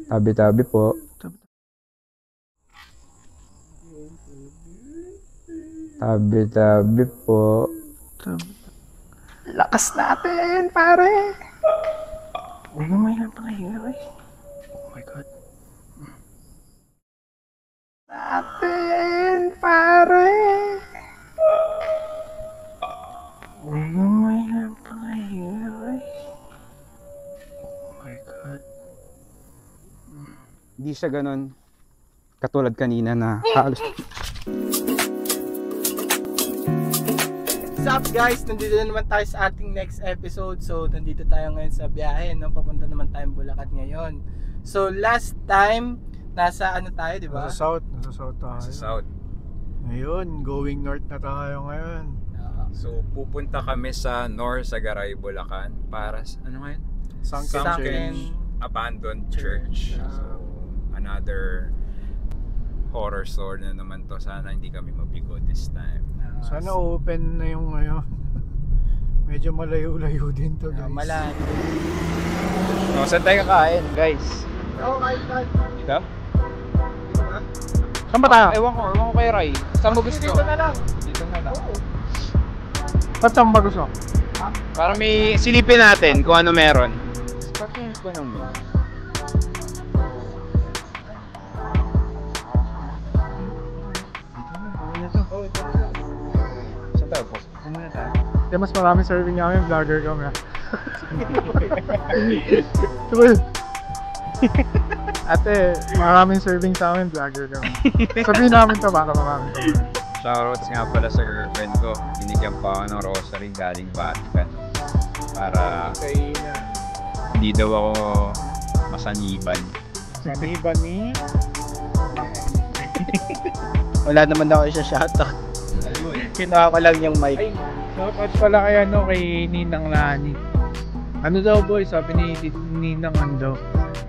Tabi-tabi po. Tabi-tabi po. Lakas natin, pare! Huwag mo may lang pakahinga, eh. Oh my God. Natin, pare! Huwag mo may lang pakahinga, eh. Oh my God. Hindi siya ganun katulad kanina na halos. What's up guys? Nandito na naman tayo sa ating next episode. So nandito tayo ngayon sa biyahe, no? Papunta naman tayong Bulacan ngayon. So last time nasa ano tayo, di ba? Nasa south tayo. Sa south. Ngayon, going north na tayo ngayon. So pupunta kami sa North Sagaray, Bulacan para ano ngayon? Sunken Church. Abandoned church. So another horror story na naman to. Sana hindi kami mabigo this time. Sana open na yung ngayon. Medyo malayo-layo din to, guys. Malayo. No, saan tayo kakain, guys? Kain. Dito? Saan ba tayo? Ewan ko kay Ray. Saan mo gusto? Dito na lang. Dito na lang. Ba't saan ba gusto? Para may silipin natin kung ano meron. Bakit ba naman? Saan tayo po? Kaya mas maraming serving namin, vlogger kami. Ate, maraming serving sa amin, vlogger kami. Sabihin namin to baka maraming kami. Shoutouts nga pala sa girlfriend ko. Binigyan pa ako ng rosary galing Vatican. Para hindi daw ako masaniban. Saniban ni? Wala naman ako siya shoutout. Kinuha ko lang yung mic. Ay, shoutout pala kay kay Ninang Lani. Ano daw boy, sabi ni Ninang daw.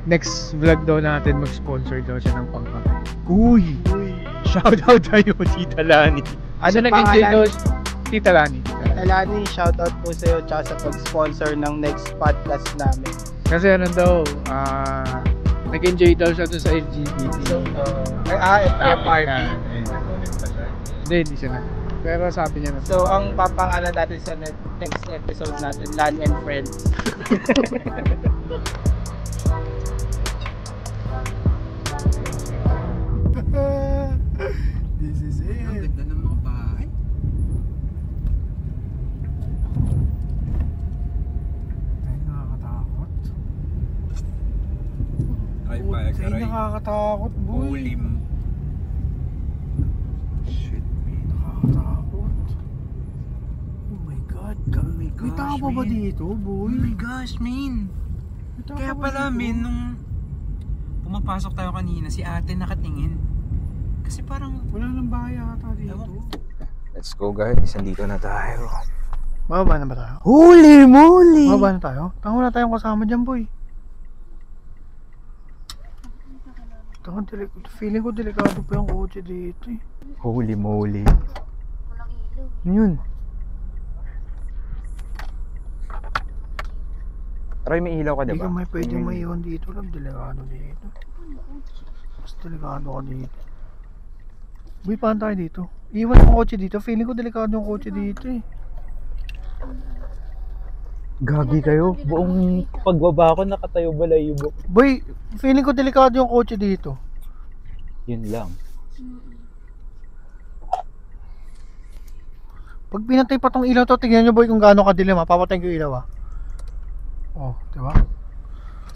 Next vlog daw natin mag-sponsor daw siya ng pangkain. Uy! Shoutout tayo, Tita Lani. Ano nag-enjoy daw? Tita Lani. Alani, shoutout po sa'yo tsaka sa pag-sponsor ng next podcast namin. Kasi ano daw, nag-enjoy daw siya doon sa LGBT. FR. Hindi siya na. Pero sabi niya na. So, ang papangalan natin sa next episode natin, Lani and Friends. This is it. Ang ganda ng mga bahay. Ay, nakakatakot. Ay, Ay, nakakatakot, boy. Ulim. Shit, may nakakatakot. Oh my God. May tao pa ba dito, boy? Oh my gosh, man. May tao Kaya pa ba pala, dito? men, nung pumapasok tayo kanina, si ate nakatingin. Kasi parang... Wala nang bahay ata dito. Let's go guys, nandito na tayo. Mababa na ba tayo? Holy moly! Mababa na tayo? Tango na tayong kasama dyan, boy. Feeling ko delikado pa yung kotse dito eh. Holy moly. Walang ilaw. Ano yun? Try, may ilaw ka Hindi diba? ka may pwede maiwan dito lang. Delikado dito. Mas delikado ka dito. Boy, paano tayo dito? Iwan yung kotse dito. Feeling ko delikado yung kotse dito eh. Gagi kayo. Buong pagbaba ko nakatayo balayibo. Boy, feeling ko delikado yung kotse dito. Yun lang. Pag pinatay pa tong ilaw to, tingnan nyo boy kung gaano kadilim ha. Papatayin ko yung ilaw ha. Oh, diba?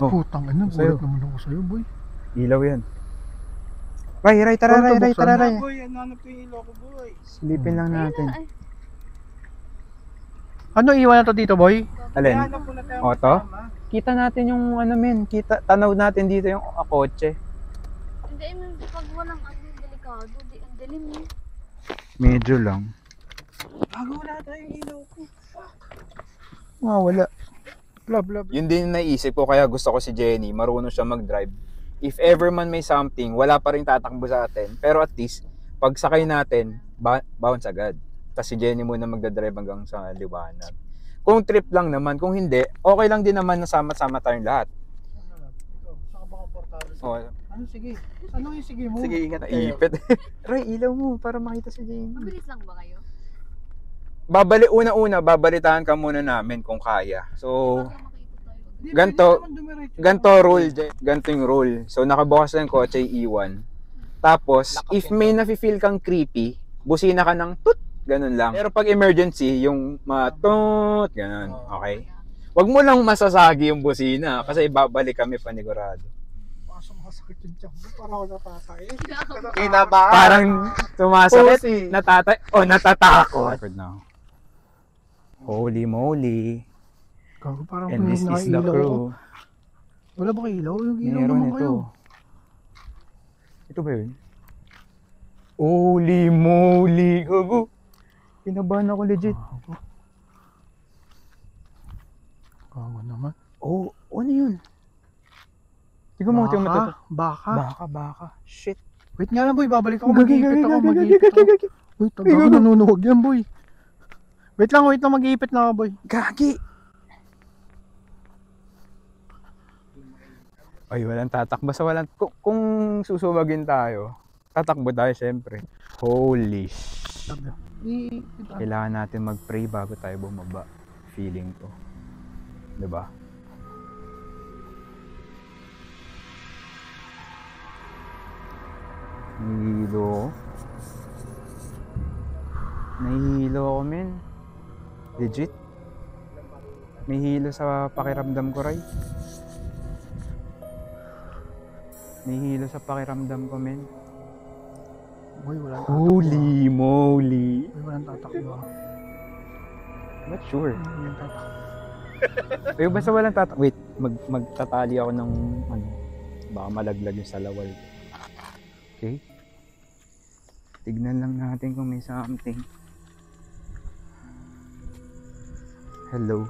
Oh, Putang ina, sa'yo. gulat naman ako sa'yo boy. Ilaw yan. Ray, tara, Paano to buksan? Ray. Boy, hanap ko yung ilaw ko, boy. Silipin lang natin. Ay, Ano iwan na to dito boy? Alin? Hanap ko na tayo O, to? kasama. Kita natin yung ano men, tanaw natin dito yung kotse. hindi mo pag walang delikado, ang dilim eh. Medyo lang. Bago wala tayong ilaw ko. Wala. Blah blah blah. Yun din naisip ko kaya gusto ko si Jenny, marunong siya mag-drive. If ever man may something, wala pa rin tatakbo sa atin. Pero at least, pag sakay natin, bounce agad. Tapos si Jenny muna magdadrive hanggang sa liwanag. Kung trip lang naman, kung hindi, okay lang din naman na sama-sama tayong lahat. Oh, Ano sige? Ano yung sige mo? Sige, ingat kayo. naipit. Roy, ilaw mo para makita si Jenny. Mabilis lang ba kayo? Una-una, babalitaan ka muna namin kung kaya. So, Baka makaikot tayo. Hindi, ganto, pwede naman dumiretso. ganto rule, ganto yung rule. So, nakabukas na yung kotse, iwan. Tapos, Lock up if yun. may nafe-feel kang creepy, busina ka ng tut, ganun lang. Pero pag emergency, yung matut, ganun, okay? Wag mo lang masasagi yung busina kasi babalik kami panigurado. Pasok masakit yung tiyan ko. Parang ako natatay. Kinabahan. Parang sumasakit, Pussy. natatakot. No. Holy moly. Gago, parang And this is the nakailaw ako. crew. Wala ba kayo ilaw? Yung ilaw Meron naman ito. kayo. Ito ba yun? Holy moly. Gago. Kinabahan ako legit. Gago naman. Oh, ano yun? Tingnan mo, tingnan mo. Baka? Baka. Shit. Wait nga lang boy, babalik ako. Mag-iipit ako. Uy, tagago nanunuwag yan boy. Wait lang, mag-iipit na ako boy. Gagi. Ay, walang tatakbo sa walang... Kung susubagin tayo, tatakbo tayo syempre. Holy sh... Kailangan natin mag-pray bago tayo bumaba. Feeling ko. Diba? Nahihilo ako, men. Legit. May hilo sa pakiramdam ko, Ray. May hilo sa pakiramdam ko, men. Boy, walang Holy moly. Boy, walang tatakbo. Not sure. Walang tatakbo. Pero basta walang tatak... Wait, magtatali ako ng ano, baka malaglag yung salawal. Okay? Tignan lang natin kung may something. Hello.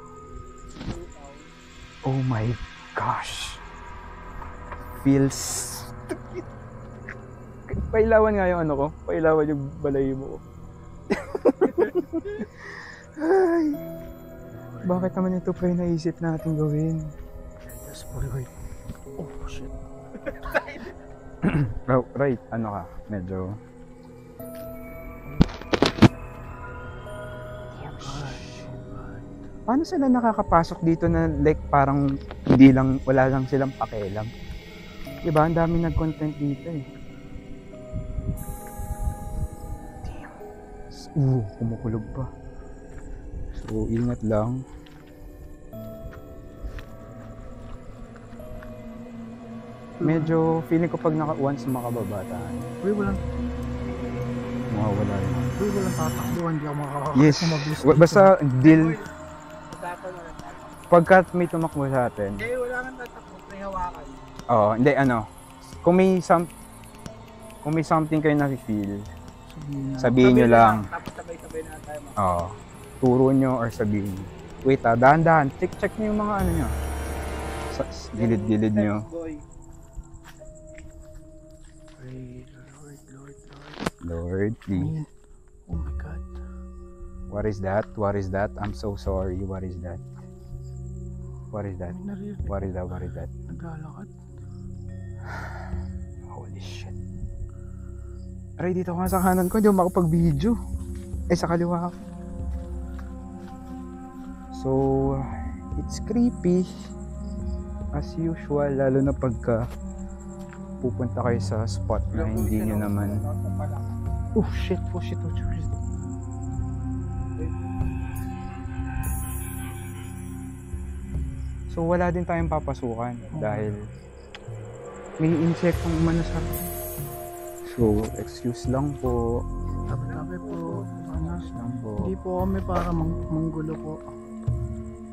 Oh my gosh. Feels... Pailawan nga yung ano ko. Pailawan yung balahibo ko. Ay. Bakit naman ito pa yung naisip natin gawin? Yes, boy, wait. Oh, shit. Right, ano ka? Medyo... Paano sila nakakapasok dito na like parang hindi lang, wala lang silang pakialam? Diba? Ang dami nag-content dito eh. Damn. Kumukulog pa. So, ingat lang. Medyo feeling ko pag once makababa tayo, Boy, walang mawawala rin. walang tatakbo. Hindi ako makakakita. Yes. Basta deal. Usapan na lang tayo. Pagka may tumakbo sa atin, Eh, wala nang tatakbo. May hawakan. oo, hindi ano. Kung may something kayo na-feel, sabihin nyo lang. Tapos sabay-sabay na tayo. Oo. Turo nyo or sabihin nyo. Wait dahan-dahan. Check nyo yung mga ano nyo. Sa gilid-gilid nyo. Boy. Lord, please. Oh my God. What is that? What is that? I'm so sorry. What is that? What is that? May narinig. What is that? What is that? Naglalakad. Holy shit. Aray, dito ka sa kanan ko. Hindi ako makapag-video. Sa kaliwa ako. So, it's creepy. As usual, lalo na pagka pupunta kayo sa spot na hindi nyo naman... Oh shit, oh shit, oh shit. So, wala din tayong papasukan dahil may insektong umano sa... So, excuse lang po. Tabi-tabi po. Excuse lang po. Hindi po kami para manggulo po.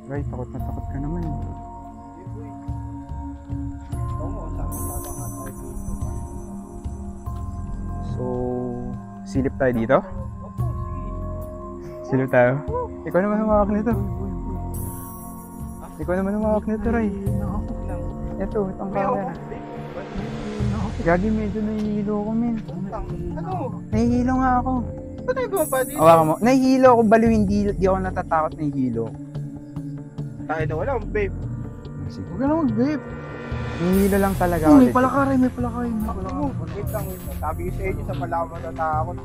Right, takot na takot ka naman. So, silip tayo dito? Silip tayo? Ikaw naman humawak nito. Ikaw naman humawak nito, Ray. Ito, itong camera. Gagi, medyo nahihilo ko, men. Ano? Nahihilo nga ako. Ba't tayo bumaba dito? Hawakan mo. Nahihilo ako, baliw, hindi ako natatakot, nahihilo. Tayo na wala, babe. Sige. Huwag ka na mag-vape. Nihilo lang talaga Oh, ako. may legit. palakarin, may palakarin. May Ako, palakarin. wait lang. Sabi ko sa inyo, sa pala ako matatakot.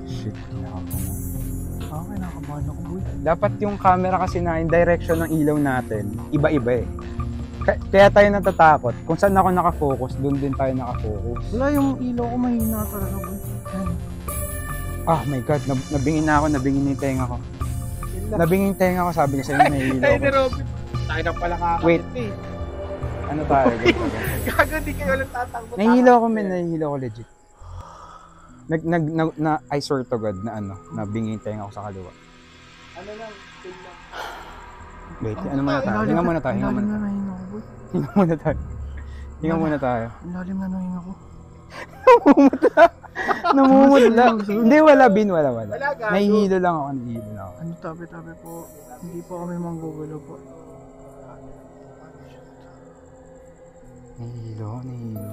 Shit, kinakabahan. Okay, nakabahan ako, boy. Dapat yung camera kasi na yung direction ng ilaw natin, iba-iba eh. Kaya tayo natatakot. Kung saan ako nakafocus, doon din tayo nakafocus. Wala yung ilaw ko, mahina talaga, boy. Ayan. Ah, my God, nabingin na ako, nabingin na yung tenga ko. Nabingin yung tenga ko, sabi ko sa inyo, nahihilo Ay, ni ko. Robin. Tayo na pala kakakit Wait. eh. Ano tayo? Gago, di kayo lang tatakbo. Nahihilo ako, men, nahihilo ako legit. I swear to God na ano, nabingin yung tenga ko sa kaliwa. Ano lang, chill lang. Wait, ano muna tayo? Hinga muna tayo, hinga Ilalim muna na tayo. nahinga ko, boy. Hinga muna tayo. Hinga muna tayo. Ilalim na nahinga ko. Namumutla. Hindi, wala, Bin, wala. Wala, gago. Nahihilo lang ako, nahihilo lang ako. Ano, tabi-tabi po. Hindi po kami manggugulo po. Nahihilo, nahihilo.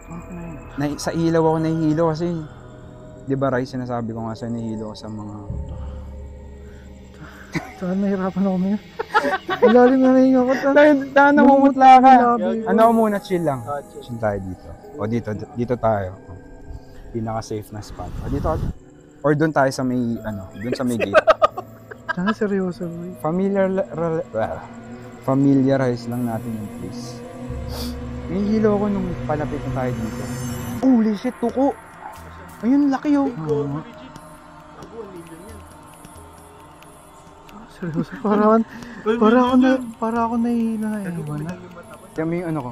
Okay na yun. Sa ilaw ako nahihilo kasi, di ba, Rai, sinasabi ko nga sa nahihilo ko sa mga... Saan nahirapan ako ngayon? Ilalim na nahinga ko. Tayo, namumutla ka. Labi. Ano ko muna, chill lang. Oh, chill. Chill tayo dito. O dito tayo. Pinaka-safe na spot. O dito, or doon tayo sa may, doon sa may gate. Sana seryoso, boy. Familiarize lang natin yung place. Nahihilo ako nung palapit na tayo dito. Holy shit, tuko! Ayun, laki oh. Oo. Seryoso, para ako nahihilo na iwan na. Kaya may yung ano ko.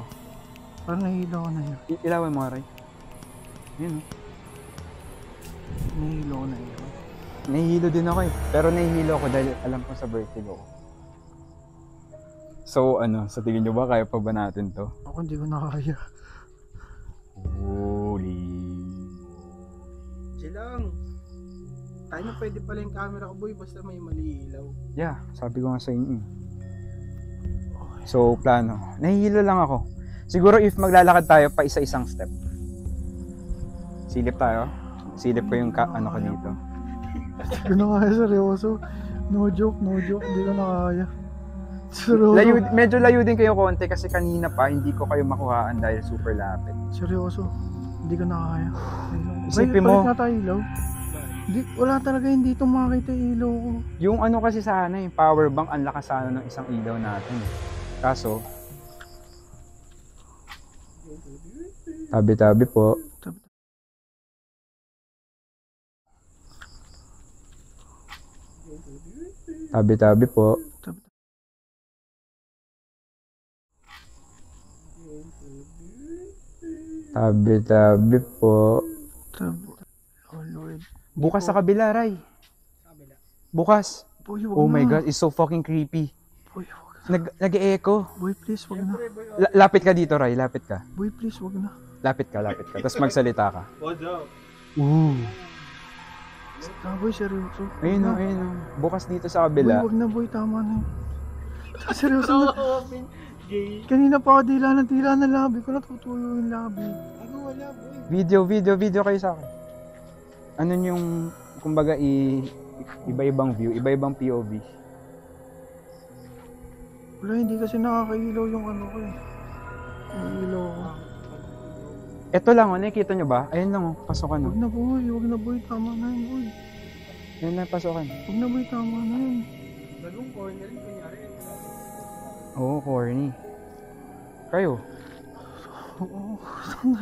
Parang nahihilo ako na yun. Ilawan mo, Ray. Ayun oh. Nahihilo ko na iwan. Nahihilo din ako eh. Pero nahihilo ako dahil alam ko sa vertigo ko. So sa tingin nyo ba kaya pa ba natin to? Ako hindi ko nakakaya. Holy. Chill lang. Tayo na pwede pala yung camera ko, boy, basta may mali ilaw. Yeah, sabi ko nga sa inyo. So, plano. Nahihilo lang ako. Siguro if maglalakad tayo pa isa-isang step. Silip tayo. Silip ko yung ano ko dito. Hindi ko nakakaya, seryoso. No joke, hindi ko nakakaya. Seryoso. Medyo layo din kayo konti kasi kanina pa hindi ko kayo makuhaan dahil super lapit. Seryoso. Hindi ko nakakaya. Isipin mo. Balik nga tayo ilaw. Wala talaga hindi ito makita yung ilaw ko. Yung ano kasi sana, yung power bank, ang lakas sana ng isang ilaw natin. Kaso, tabi-tabi po. Tabi-tabi po. Tabi-tabi po. Oh Lord. Bukas sa kabila, Ray. Bukas. Boy, wag Oh na. my God, it's so fucking creepy. Boy, wag. Nag-e-echo. Boy, please, wag na. Lapit ka dito, Ray. Lapit ka. Boy, please, wag na. Lapit ka. Tapos magsalita ka. What's up? Ooh. Boy, seryoso. Ayun o, ayun o. Bukas dito sa Boy, kabila. wag na, boy. Tama na yun. Seryoso na. Open. Gay. Kanina pa ako dila na labi ko. Natutuyo yung labi. Ano, wala, boy. Video kayo sa akin. Ano yung, kumbaga, iba-ibang view, iba-ibang POV. Wala, hindi kasi nakakailaw yung ano ko eh. Yung ilaw ko. Ito lang o, nakikita nyo ba? Ayun lang o, pasokan o. Wag na boy. Tama na yun, boy. Ayun lang, pasokan. Wag na boy, tama na yun. Ganun, corner rin, kunyari. Oo, corny. Kayo, Oo.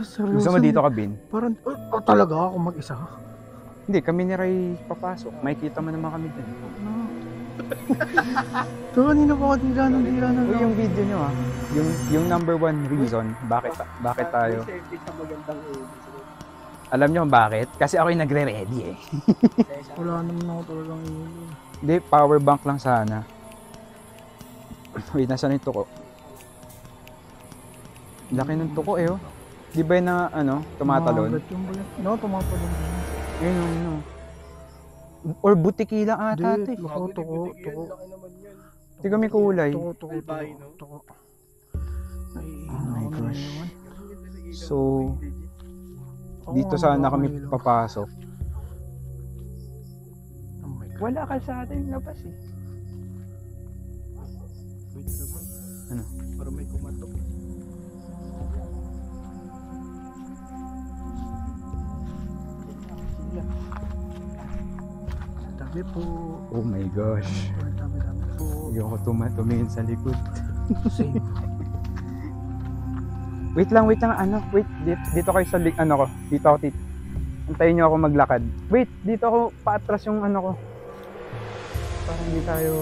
Seryoso. gusto mo dito ka, Bin? Parang, talaga ako mag-isa. Hindi, kami ni Ray papasok. Makikita mo naman kami din. No. So, kanina pa ako dila na Uy, lang. yung video nyo ah, yung number one reason bakit tayo. Safety sa magandang Alam nyo kung bakit? Kasi ako yung nagre-ready eh. Wala naman ako talagang ilaw. Hindi, power bank lang sana. Wait, nasaan yung tuko? Laki ng tuko eh oh. Di ba yun na tumatalon? Tumagat yung balat. No, tumatalon. Ayun oh. Or butiki lang ata ito eh. Tuko. Laki naman yun. Tiga may kulay. Tuko. Bye-bye, no? Tuko. Oh my gosh. Naman. So, Ako dito nga sana mag-ilaw. kami papasok. Oh my God. Wala kalsada yung labas eh. Wait, ano ba? Ano? Para may kumatok. Tabi po. Oh my gosh. Tabi po. Ayoko tumingin sa likod. Same. Wait lang, wait, dito kayo sa ano ko, dito ako, antayin nyo ako maglakad. Wait, dito ako, paatras yung ano ko. Parang hindi tayo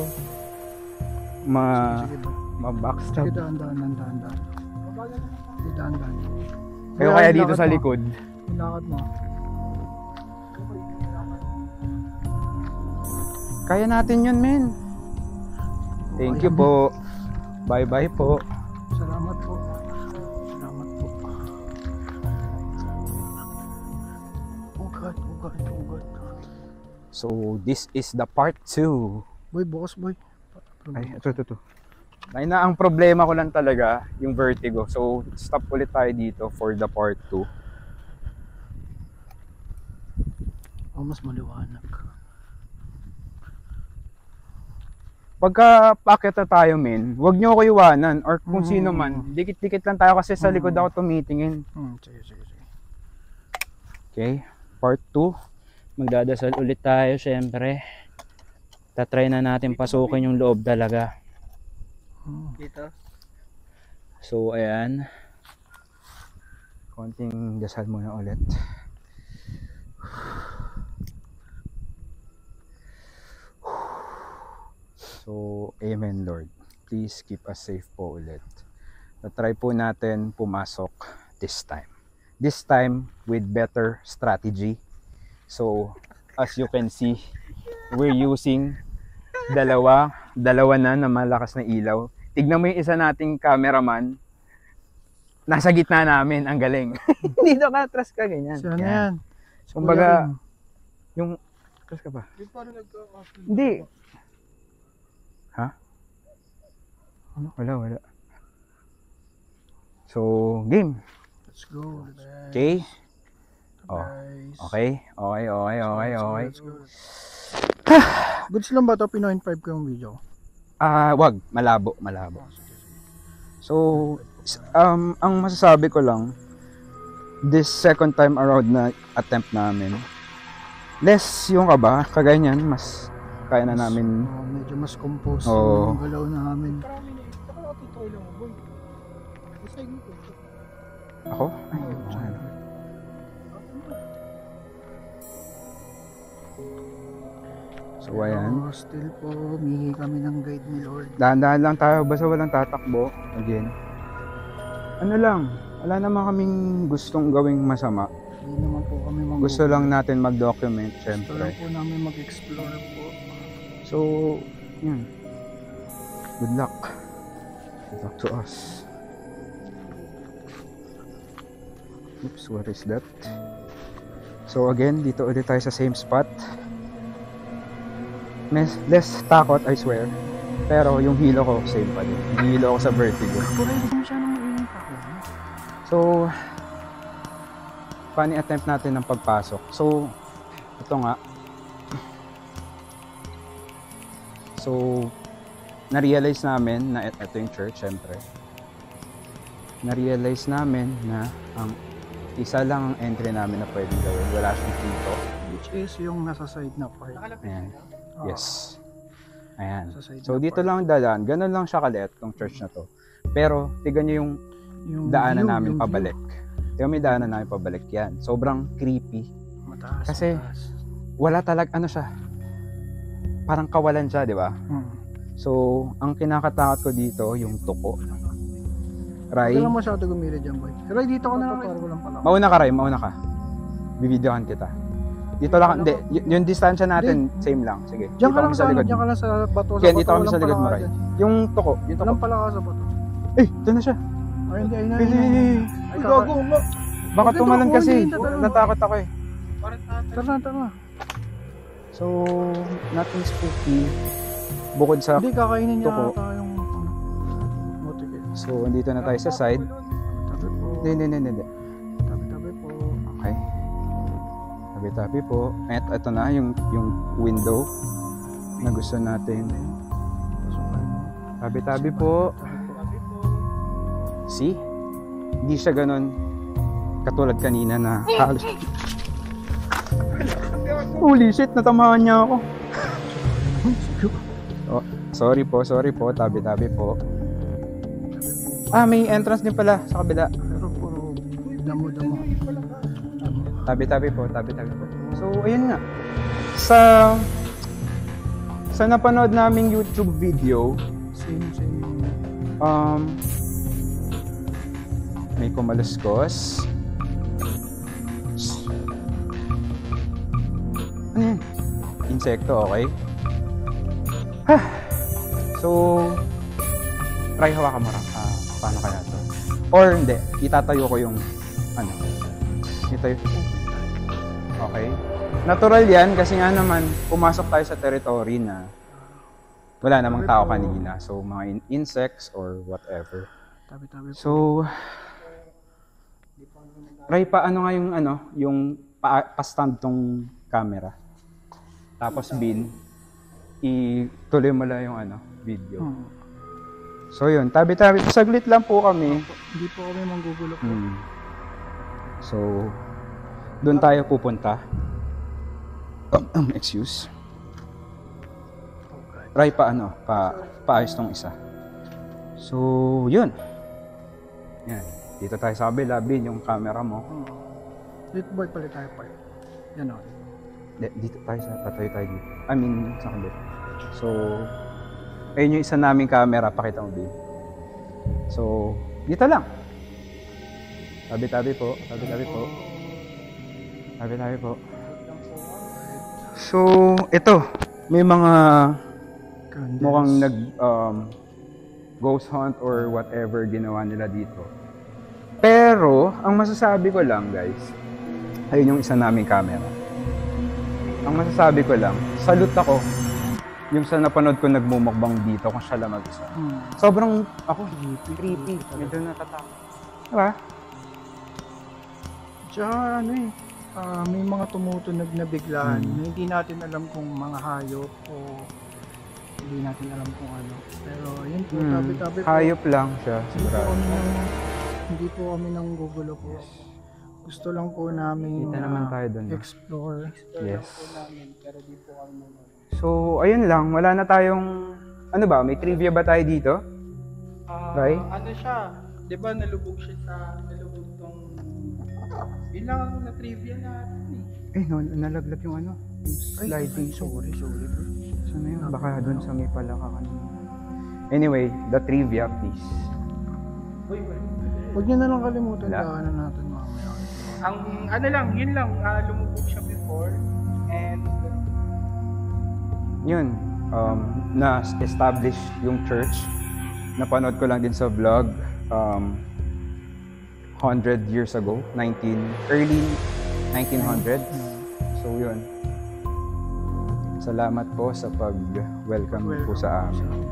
Sige ba? ma-backstab. Sige, daan. Sige, daan. Kayo kaya dito sa likod. Lakad mo. Kaya natin yun, men. Thank you po. Bye-bye po. Salamat po. Ugat. So, this is the part 2. Boy, bukas boy. Ay, ito. Ay na, ang problema ko lang talaga, yung vertigo. So, stop ulit tayo dito for the part 2. Oh, mas maliwanag. Pagka packet na tayo, men, huwag nyo ako iwanan. Or kung sino man, dikit-dikit lang tayo kasi sa likod ako tumitingin. Sige. Okay, part 2. Magdadasal ulit tayo, syempre. Tatry na natin pasukin yung loob talaga. Dito. So, ayan. Konting dasal muna ulit. So, amen Lord. Please keep us safe po ulit. Natry po natin pumasok this time. This time with better strategy. So, as you can see, we're using dalawa na malakas na ilaw. Tignan mo yung isa nating cameraman. Nasa gitna namin. Ang galing. Dito ka, atras ka, ganyan. Saan yan? Kumbaga, yung... Atras ka ba? Hindi. Ha? Ano? Wala. So, game. Let's go. Okay? Oh. Guys. Okay. Let's go. Goods lang ba ito? Pinoin 5 ko yung video. Wag. Malabo. So, ang masasabi ko lang, this second time around na attempt namin, less yung kaba, kaganyan, mas kaya na namin. Medyo mas composed Oo. yung galaw namin. Ako? Ay, so, ayan. Still po, humihi kami ng guide ni Lord. Dahan-dahan lang tayo, basta walang tatakbo. Again. Ano lang, wala naman kaming gustong gawing masama. Hindi naman po kami Gusto lang natin mag-document, Gusto syempre. lang po namin mag-explore po. So, yun. Good luck. Good luck to us. Oops, what is that? So again, dito ulit tayo sa same spot. Less takot, I swear. Pero yung hilo ko, same pa din. Yung hilo ko sa vertigo. So, funny attempt natin ng pagpasok. So, ito nga. So, na-realize namin na ito yung church, syempre. Na-realize namin na ang isa lang ang entry namin na pwedeng gawin. Wala siyang pinto. Which is yung nasa side na part. Ayan. Yes. Ayan. Sa side So, na dito part. lang dalaan. Ganun lang siya kaliit, tong church na to. Pero, tignan nyo yung daanan view, namin yung pabalik. Tignan mo yung daanan namin pabalik. Yan. Sobrang creepy. Mataas. Kasi, mataas. Wala talaga, ano siya, parang kawalan siya, di ba? So, ang kinakatakot ko dito, yung tuko. Ray, Hindi lang masyado gumili dyan, boy. Ray, dito ka na lang. Para walang pala. mauna ka, Ray, mauna ka. Bibidyohan kita. Dito lang, hindi, yung distansya natin, same lang. Sige, Diyan dito ka lang kami sa, sa likod. diyan ka lang sa bato. Yan, dito kami sa likod mo, Ray. Yung tuko, yung tuko. Walang pala ka sa bato. Eh, ito na siya. Ay, hindi, Ay, Ay, gago nga. Baka Okay, tumalan tuko, kasi. hindi, tatalon. Natakot ako eh. Tara. So, nothing spooky. Bukod sa Hindi, kakainin niya tuko. ata yung motikit. So, andito na tayo sa side. Tabi po. Hindi. Tabi po. Okay. Tabi-tabi po. Ito na yung window na gusto natin. Pasukan. Tabi-tabi po. See? Hindi siya ganun katulad kanina na halos. Holy shit, natamaan niya ako. Sorry po. Tabi-tabi po. May entrance din pala sa kabila. Pero puro damo-damo. Tabi-tabi po. So, ayun nga. Sa napanood naming YouTube video, Same. may kumaluskos. Ano yan? Insekto, okay? So, try hawakan mo lang. Paano kaya to? Or hindi, itatayo ko yung itayo. Okay? Natural yan kasi nga naman pumasok tayo sa territory na wala namang tao kanina. So, mga insects or whatever. Tabi-tabi po. So, try pa yung pa-stand tong camera. Tapos ituloy mo lang yung video. So yun, tabi-tabi. Saglit lang po kami. Hindi po kami manggugulo po. So, doon tayo pupunta. Excuse. Try paayos tong isa. So, yun. Yan. Dito tayo sa kabila, yung camera mo. Dito boy, palit tayo pa. Yan o. Dito tayo tatayo tayo dito. Sa kabila. So, ayun yung isa naming camera, pakita mo din. So, dito lang. Tabi-tabi po. So, ito. May mga mukhang ghost hunt or whatever ginawa nila dito. Pero, ang masasabi ko lang guys, ayun yung isa naming camera. Ang masasabi ko lang, salute ako yung sa napanood ko nagmumukbang dito kung siya lang mag-isa. Sobrang creepy. Medyo natatakot. Diba? Tsaka may mga tumutunog na biglaan na hindi natin alam kung mga hayop o hindi natin alam kung ano. Pero yun po, tabi-tabi po. Hayop lang siya. Hindi po kami nang gugulo po. Gusto lang po namin Kita naman tayo dun. explore. Yes. Po namin, pero di po kami nang So, ayun lang. Wala na tayong... Ano ba? May trivia ba tayo dito? Right? Ano siya? Di ba nalubog tong bilang na trivia natin Nalaglag yung yung sliding. Sorry bro. Saan na yun? Baka dun sa may palaka Anyway, the trivia please. Huwag niyo na lang kalimutan Wala. daanan natin mamaya. Yun lang, lumubog siya before and Yun, na-establish yung church. Napanood ko lang din sa vlog 100 years ago, early 1900s. So yun. Salamat po sa pag-welcome po sa amin.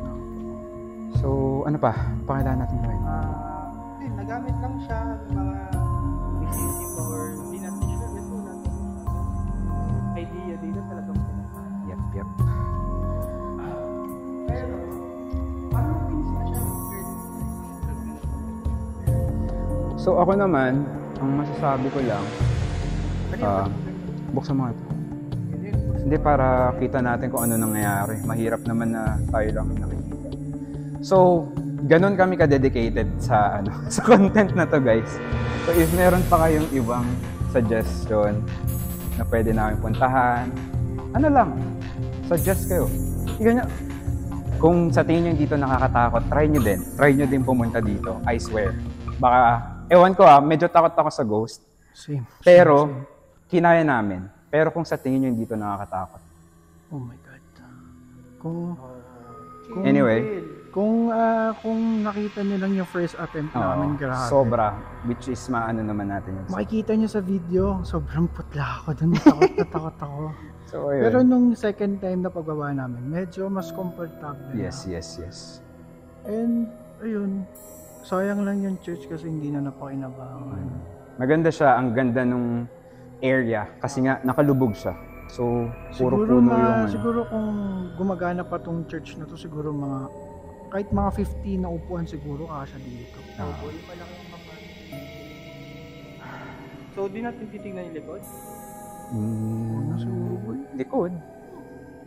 So, ano pa? Pakilala natin ngayon. nagamit lang siya ng mga decisive or hindi natin sure kasi wala natin idea dito talagang Yep. pero parang things na siya compared So ako naman, ang masasabi ko lang, buksan mo ito. Hindi, para kita natin kung ano nangyayari. Mahirap naman na tayo lang nakikita. So, ganun kami ka-dedicated sa sa content na to, guys. So if meron pa kayong ibang suggestion na pwede namin puntahan, suggest kayo. Ganyan. Kung sa tingin nyo dito nakakatakot, try nyo din pumunta dito. I swear. Baka, ewan ko medyo takot ako sa ghost. Same. Pero, kinaya namin. Pero kung sa tingin nyo dito nakakatakot. Oh my God. Anyway. Kung nakita niyo lang yung first attempt namin, grabe. Sobra. Which is maano naman natin yun. Makikita niyo sa video, sobrang putla ako dun. Takot ako. So, ayun. Pero nung second time na pagbaba namin, medyo mas comfortable na. Yes. And, ayun, sayang lang yung church kasi hindi na napakinabangan. Maganda siya. Ang ganda nung area. Kasi nga, nakalubog siya. So, puro puno yung Siguro kung gumagana pa tong church na to, siguro kahit mga 50 na upuan siguro kasya dito. Boy pa lang yung kapal. So, di natin titignan yung likod? Siguro boy. Likod.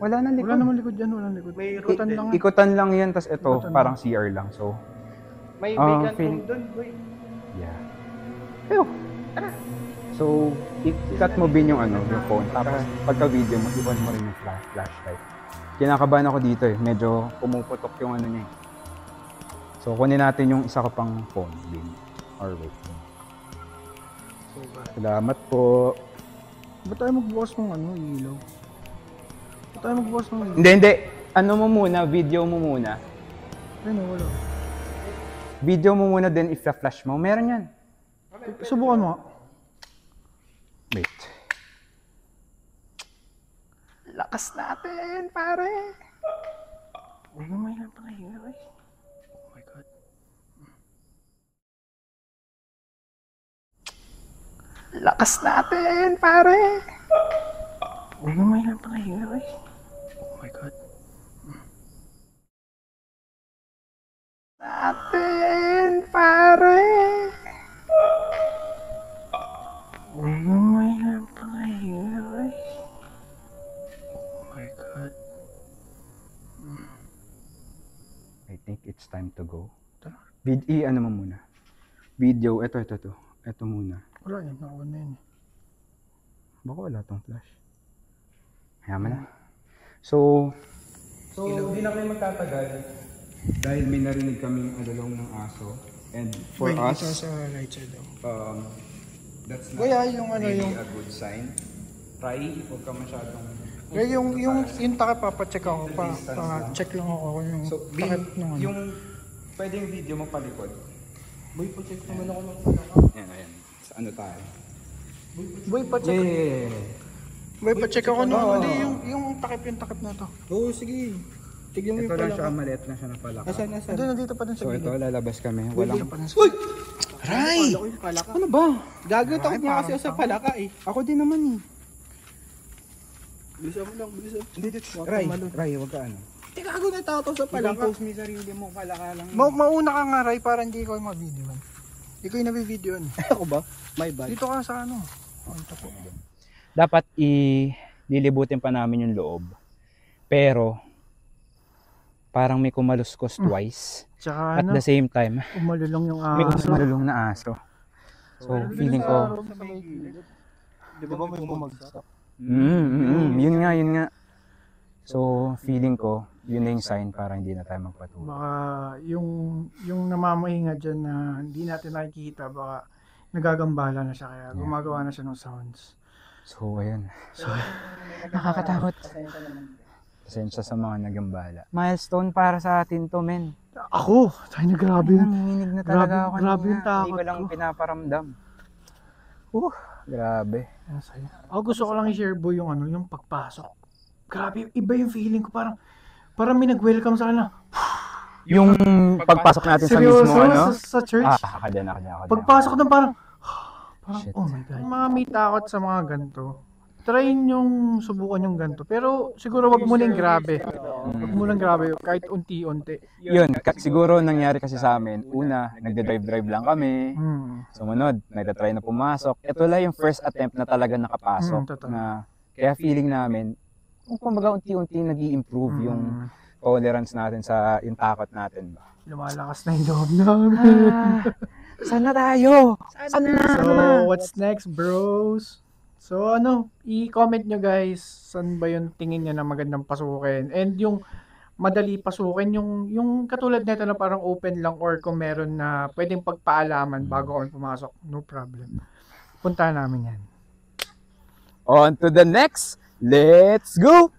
Wala nang likod. Wala naman likod dyan, walang likod. May Ikutan road lang. Ikutan lang yan, tas ito, Ikutan parang CR lang. So, May Ah, vacant feel- room doon, boy. yeah. Pero, so, i-cut mo bin yung yung phone. Tapos, pagka-video mo, iwan mo rin yung flashlight. Kinakabahan ako dito eh. Medyo pumuputok yung niya eh. So, kunin natin yung isa ko pang phone bin. Or wait. Salamat po. Ba't tayo magbukas ng ilaw? Ba't tayo magbukas ng ilaw? Hindi. Ano mo muna, video mo muna. Ayun, wala. Video mo muna din i-flash mo. Meron yan. Subukan mo nga. Wait. Lakas natin, pare. Huwag mo may lang pakahinga, guys. Oh my God. Lakas natin, pare. Huwag mo may lang pakahinga, guys. Oh my God. Natin, pare. Huwag mo may lang pakahinga, guys. Oh my God. I think it's time to go. Tara. Ano mo muna? Video, ito. Ito muna. Wala yan, nakuha na yun. Baka wala tong flash. Hayaan mo na. So, hindi na kayo magtatagal. Dahil may narinig kaming alulong ng aso. And for us, Sa right side daw. that's not Kuya, yung really yung... a good sign. Try, huwag ka masyadong... Kaya yung takip papacheck ako, check lang ako yung So, takip ng yung pwedeng video mo palikod. Boy, pacheck naman ako ng Ayan. Sa ano tayo? Boy, pacheck. Yeah. Boy, pacheck ako ng Oo. yung takip na to. Oo, sige. Tignan mo Ito yung lang pala. siya, maliit na siya na pala. Nasaan? Nandito pa din sa So ito, lalabas kami. Walang... Uy! Aray! Ano ba? Gago, takot niya kasi sa palaka eh. Ako din naman eh. Bilisan mo lang, bilisan. Hindi, Ray, wag ka ano. Gago na tao sa palaka. I-compose mo yung sarili mo, palaka lang. Mauna ka nga, Ray, para hindi ko ma-videoan. Ikaw yung nabibidyoan. Ako ba? My bad. Dito ka sa ano. Dapat lilibutin pa namin yung loob. Pero, parang may kumaluskos twice. Tsaka At the same time, umalulong yung may aso. malulong na aso. So, feeling ko, Di ba may bumagsak? yun nga. So, feeling ko, yun na yung sign para hindi na tayo magpatuloy. Baka yung namamahinga dyan na hindi natin nakikita, baka nagagambala na siya kaya gumagawa na siya ng sounds. So, ayun. So, nakakatakot. Pasensya sa mga nagambala. Milestone para sa atin to, men. Ako! Tayo na grabe yun. Nanginginig na talaga ako Grabe kanina. yung takot Hindi ko lang ko. pinaparamdam. Grabe. Ano sa'yo? Ako gusto ko lang i-share, boy, yung pagpasok. Grabe, iba yung feeling ko. Parang may nag-welcome sa akin. Yung pagpasok natin sa Seryoso, mismo, sa church. ako din. Pagpasok na parang, Shit. oh my God. Mga may takot sa mga ganito, try yung subukan yung ganito. Pero siguro wag mo nang grabe. Wag mo nang grabe, kahit unti-unti. Yun, siguro nangyari kasi sa amin, una, nagde-drive lang kami. Sumunod, nagtatry na pumasok. Ito lang yung first attempt na talaga nakapasok. Totoo. Kaya feeling namin, kumbaga unti-unti nag-i-improve yung tolerance natin sa yung takot natin. Lumalakas na yung loob namin. Sana tayo? Sana? So, what's next, bros? So, i-comment nyo guys, saan ba yung tingin nyo na magandang pasukin? And yung madali pasukin, yung katulad nito na parang open lang or kung meron na pwedeng pagpaalaman bago kami pumasok, no problem. Punta namin yan. On to the next. Let's go!